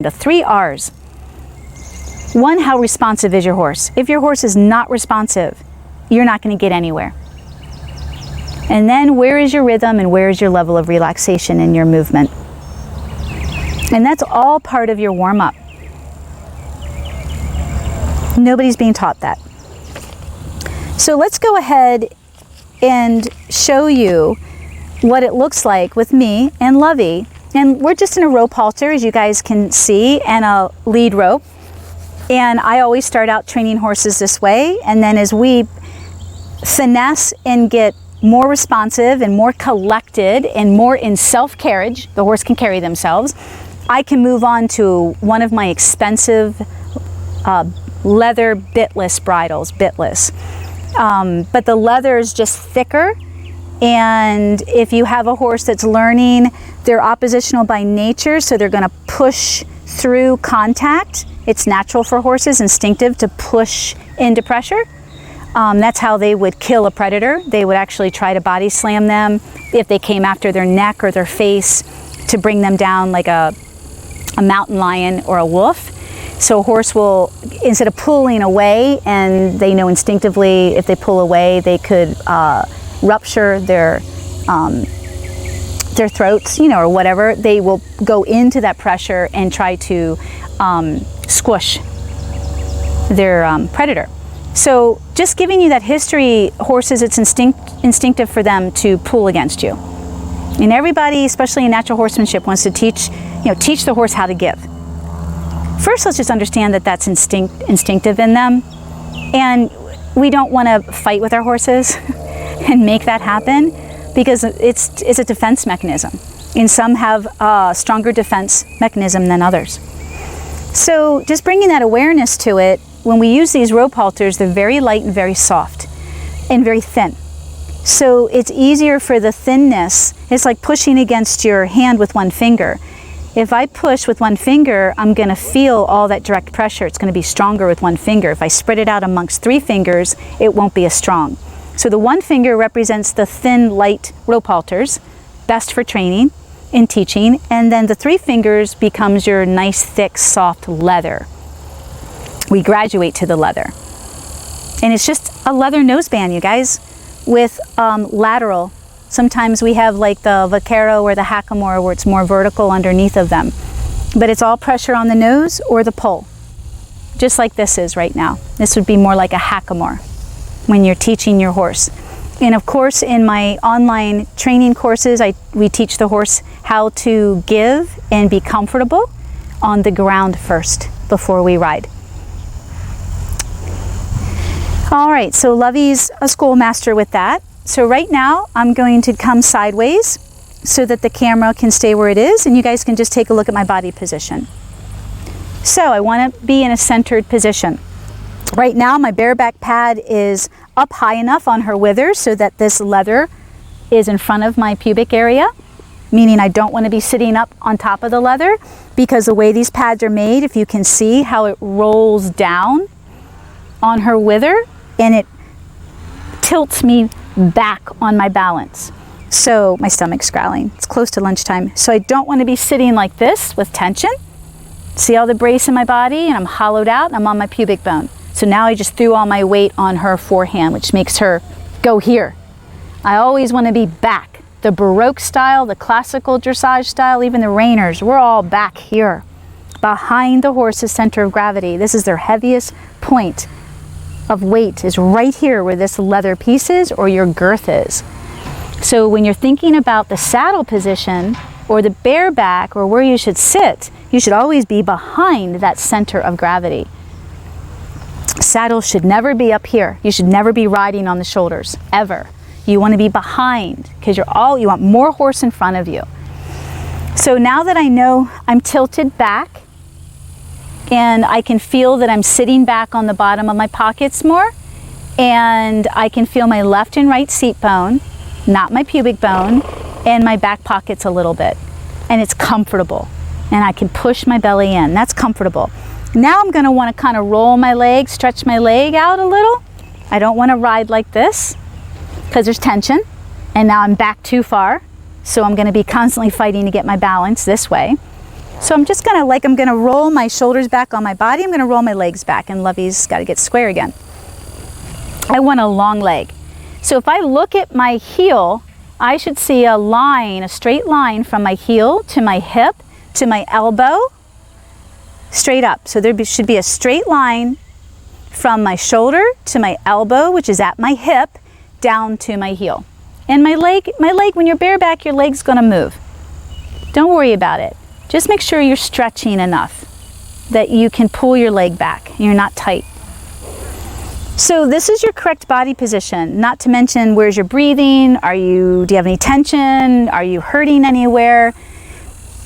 The 3 R's. 1, how responsive is your horse? If your horse is not responsive, you're not going to get anywhere. And then where is your rhythm and where is your level of relaxation in your movement? And that's all part of your warm-up. Nobody's being taught that. So let's go ahead and show you what it looks like with me and Lovey. And we're just in a rope halter, as you guys can see, and a lead rope. And I always start out training horses this way, and then as we finesse and get more responsive and more collected and more in self-carriage, the horse can carry themselves, I can move on to one of my expensive leather bitless bridles, bitless. But the leather is just thicker, and if you have a horse that's learning, they're oppositional by nature, so they're going to push through contact. It's natural for horses, instinctive, to push into pressure. That's how they would kill a predator. They would actually try to body slam them if they came after their neck or their face to bring them down like a mountain lion or a wolf. So a horse will, instead of pulling away, and they know instinctively if they pull away they could rupture their throats, you know, or whatever, they will go into that pressure and try to squish their predator. So just giving you that history, horses, it's instinctive for them to pull against you. And everybody, especially in natural horsemanship, wants to teach the horse how to give. First, let's just understand that that's instinctive in them. And we don't want to fight with our horses and make that happen, because it's a defense mechanism. And some have a stronger defense mechanism than others. So just bringing that awareness to it, when we use these rope halters, they're very light and very soft and very thin. So it's easier for the thinness. It's like pushing against your hand with one finger. If I push with one finger, I'm going to feel all that direct pressure. It's going to be stronger with one finger. If I spread it out amongst 3 fingers, it won't be as strong. So the one finger represents the thin, light rope halters, best for training and teaching. And then the 3 fingers becomes your nice, thick, soft leather. We graduate to the leather. And it's just a leather noseband, you guys, with lateral. Sometimes we have like the vaquero or the hackamore where it's more vertical underneath of them. But it's all pressure on the nose or the poll, just like this is right now. This would be more like a hackamore when you're teaching your horse. And of course, in my online training courses, we teach the horse how to give and be comfortable on the ground first before we ride. All right, so Lovey's a schoolmaster with that. So right now, I'm going to come sideways so that the camera can stay where it is, and you guys can just take a look at my body position. So I want to be in a centered position. Right now, my bareback pad is up high enough on her withers so that this leather is in front of my pubic area, meaning I don't want to be sitting up on top of the leather, because the way these pads are made, if you can see how it rolls down on her wither, and it tilts me back on my balance. So my stomach's growling. It's close to lunchtime. So I don't want to be sitting like this with tension. See all the brace in my body, and I'm hollowed out, and I'm on my pubic bone. So now I just threw all my weight on her forehand, which makes her go here. I always want to be back. The Baroque style, the classical dressage style, even the reiners, we're all back here, behind the horse's center of gravity. This is their heaviest point of weight, is right here where this leather piece is or your girth is. So when you're thinking about the saddle position or the bareback or where you should sit, you should always be behind that center of gravity. Saddle should never be up here. You should never be riding on the shoulders, ever. You want to be behind, because you want more horse in front of you. So now that I know I'm tilted back, and I can feel that I'm sitting back on the bottom of my pockets more, and I can feel my left and right seat bone, not my pubic bone, and my back pockets a little bit. And it's comfortable. And I can push my belly in. That's comfortable. Now I'm going to want to kind of roll my leg, stretch my leg out a little. I don't want to ride like this because there's tension. And now I'm back too far. So I'm going to be constantly fighting to get my balance this way. So I'm just gonna, I'm gonna roll my shoulders back on my body. I'm gonna roll my legs back, and Lovey's gotta get square again. I want a long leg. So if I look at my heel, I should see a line, a straight line from my heel to my hip to my elbow, straight up. So there should be a straight line from my shoulder to my elbow, which is at my hip, down to my heel. And my leg, when you're bareback, your leg's gonna move. Don't worry about it. Just make sure you're stretching enough that you can pull your leg back and you're not tight. So this is your correct body position, not to mention where's your breathing, do you have any tension, are you hurting anywhere?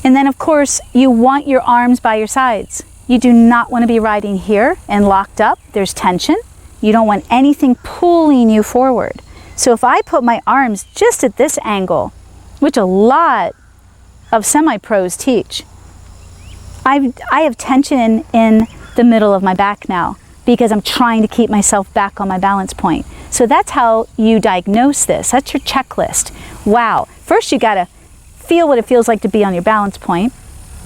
And then of course, you want your arms by your sides. You do not want to be riding here and locked up. There's tension. You don't want anything pulling you forward. So if I put my arms just at this angle, which a lot of semi-pros teach, I have tension in the middle of my back now because I'm trying to keep myself back on my balance point. So that's how you diagnose this. That's your checklist. Wow. First you gotta feel what it feels like to be on your balance point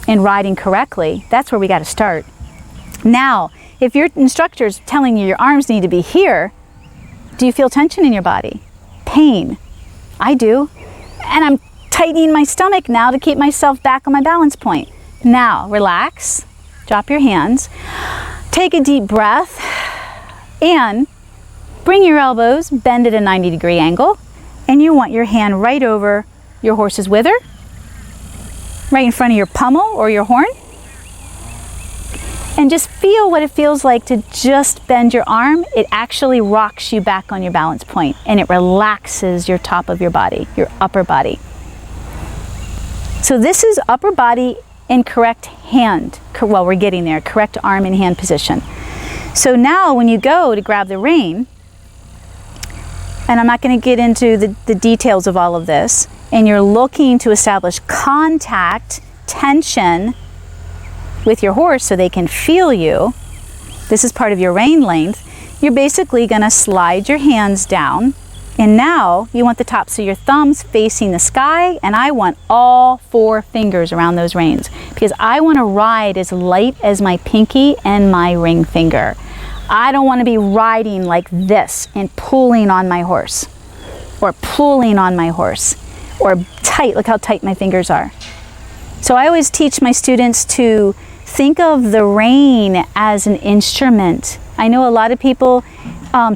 and riding correctly. That's where we gotta start. Now, if your instructor's telling you your arms need to be here, do you feel tension in your body? Pain? I do. And I'm tightening my stomach now to keep myself back on my balance point. Now, relax, drop your hands, take a deep breath, and bring your elbows, bend at a 90-degree angle, and you want your hand right over your horse's wither, right in front of your pommel or your horn. And just feel what it feels like to just bend your arm. It actually rocks you back on your balance point, and it relaxes your top of your body, your upper body. So this is upper body in correct hand. Well, we're getting there, correct arm and hand position. So now when you go to grab the rein, and I'm not going to get into the details of all of this, and you're looking to establish contact, tension with your horse so they can feel you, this is part of your rein length, you're basically going to slide your hands down, and now you want the tops of your thumbs facing the sky, and I want all 4 fingers around those reins because I want to ride as light as my pinky and my ring finger. I don't want to be riding like this and pulling on my horse or pulling on my horse or tight. Look how tight my fingers are. So I always teach my students to think of the rein as an instrument. I know a lot of people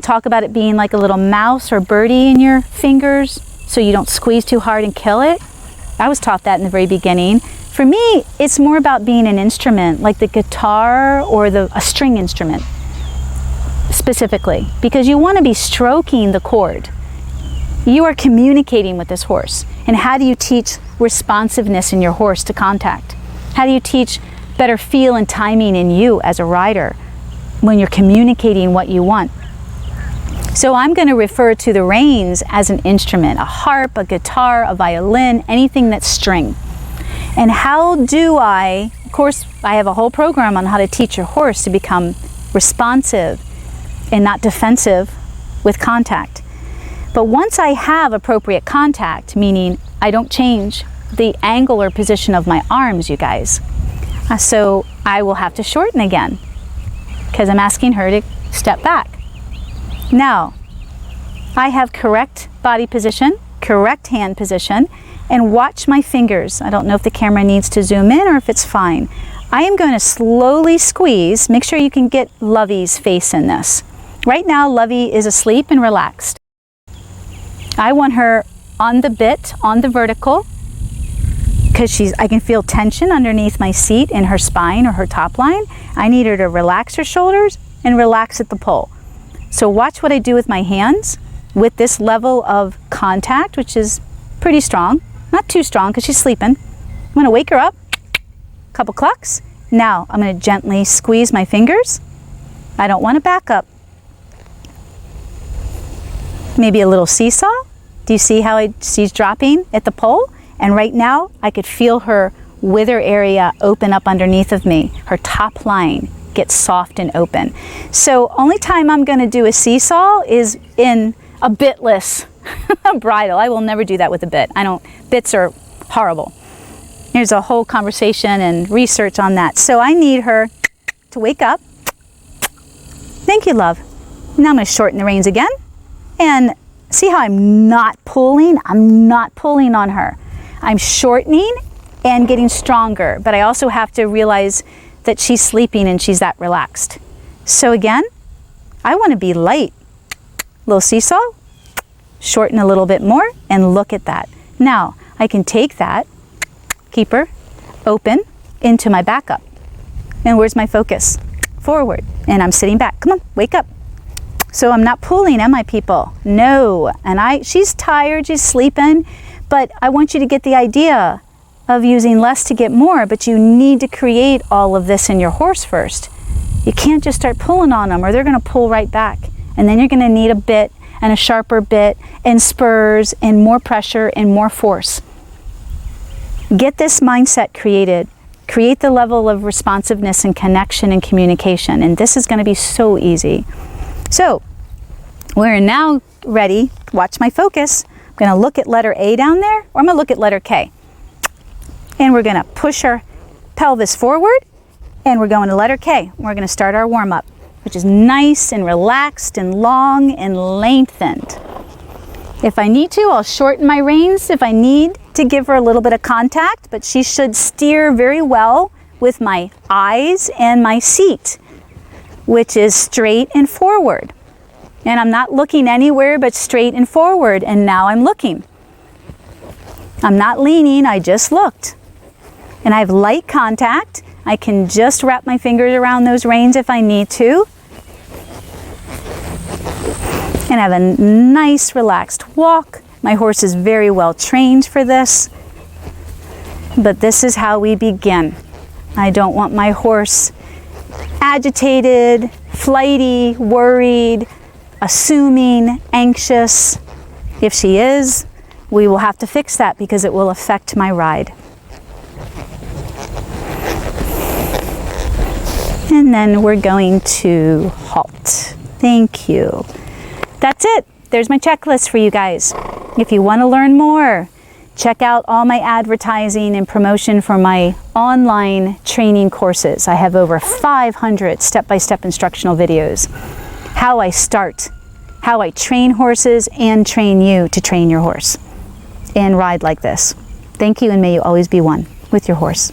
talk about it being like a little mouse or birdie in your fingers so you don't squeeze too hard and kill it. I was taught that in the very beginning. For me, it's more about being an instrument, like the guitar or a string instrument specifically, because you want to be stroking the cord. You are communicating with this horse. And how do you teach responsiveness in your horse to contact? How do you teach better feel and timing in you as a rider when you're communicating what you want? So I'm going to refer to the reins as an instrument, a harp, a guitar, a violin, anything that's string. And how do of course, I have a whole program on how to teach your horse to become responsive and not defensive with contact. But once I have appropriate contact, meaning I don't change the angle or position of my arms, you guys, so I will have to shorten again because I'm asking her to step back. Now, I have correct body position, correct hand position, and watch my fingers. I don't know if the camera needs to zoom in or if it's fine. I am going to slowly squeeze. Make sure you can get Lovey's face in this. Right now, Lovey is asleep and relaxed. I want her on the bit, on the vertical, because I can feel tension underneath my seat in her spine or her top line. I need her to relax her shoulders and relax at the pole. So watch what I do with my hands with this level of contact, which is pretty strong. Not too strong because she's sleeping. I'm going to wake her up, couple clucks. Now I'm going to gently squeeze my fingers. I don't want to back up. Maybe a little seesaw. Do you see how she's dropping at the pole? And right now I could feel her wither area open up underneath of me. Her top line gets soft and open. So only time I'm going to do a seesaw is in a bitless bridle. I will never do that with a bit. Bits are horrible. There's a whole conversation and research on that. So I need her to wake up. Thank you, love. Now I'm going to shorten the reins again. And see how I'm not pulling? I'm not pulling on her. I'm shortening and getting stronger. But I also have to realize that she's sleeping and she's that relaxed. So again, I want to be light. Little seesaw, shorten a little bit more, and look at that. Now, I can take that, keep her open into my backup. And where's my focus? Forward. And I'm sitting back. Come on, wake up. So I'm not pulling, am I, people? No. And she's tired, she's sleeping, but I want you to get the idea of using less to get more, but you need to create all of this in your horse first. You can't just start pulling on them or they're going to pull right back. And then you're going to need a bit and a sharper bit and spurs and more pressure and more force. Get this mindset created. Create the level of responsiveness and connection and communication. And this is going to be so easy. So we're now ready. Watch my focus. I'm going to look at letter A down there, or I'm going to look at letter K. And we're going to push our pelvis forward, and we're going to letter K. We're going to start our warm-up, which is nice and relaxed and long and lengthened. If I need to, I'll shorten my reins if I need to give her a little bit of contact, but she should steer very well with my eyes and my seat, which is straight and forward. And I'm not looking anywhere but straight and forward, and now I'm looking. I'm not leaning, I just looked. And I have light contact. I can just wrap my fingers around those reins if I need to. And I have a nice relaxed walk. My horse is very well trained for this. But this is how we begin. I don't want my horse agitated, flighty, worried, assuming, anxious. If she is, we will have to fix that because it will affect my ride. And then we're going to halt. Thank you. That's it. There's my checklist for you guys. If you want to learn more, check out all my advertising and promotion for my online training courses. I have over 500 step-by-step instructional videos. How I start, how I train horses and train you to train your horse and ride like this. Thank you, and may you always be one with your horse.